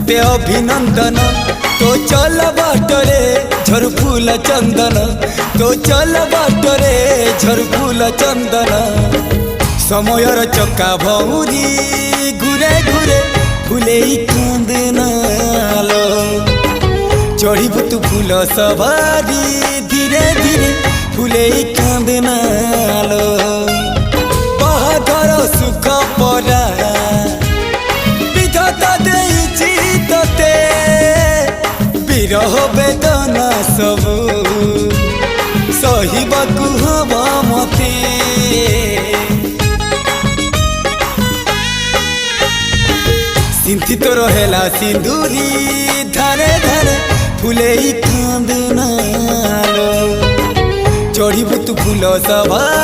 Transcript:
तोते अभिनंदन तो चल बाटरे झर फूल चंदन तो चल बाटरे झर फूल चंदन समयर चक्का भौरी घुरे घुरे फूले कांदनालो चढ़ीबु तू फूल सवारी धीरे धीरे फूले कांदनालो बाहाघर सुख परा विधाता देइछि तोते विरह वेदना सबु सहिबाकु हवा मते सिंथी तो रहेला सिंदूरी धारे धारे फूले कांदनालो चढ़ीबु तू फूल सवारी।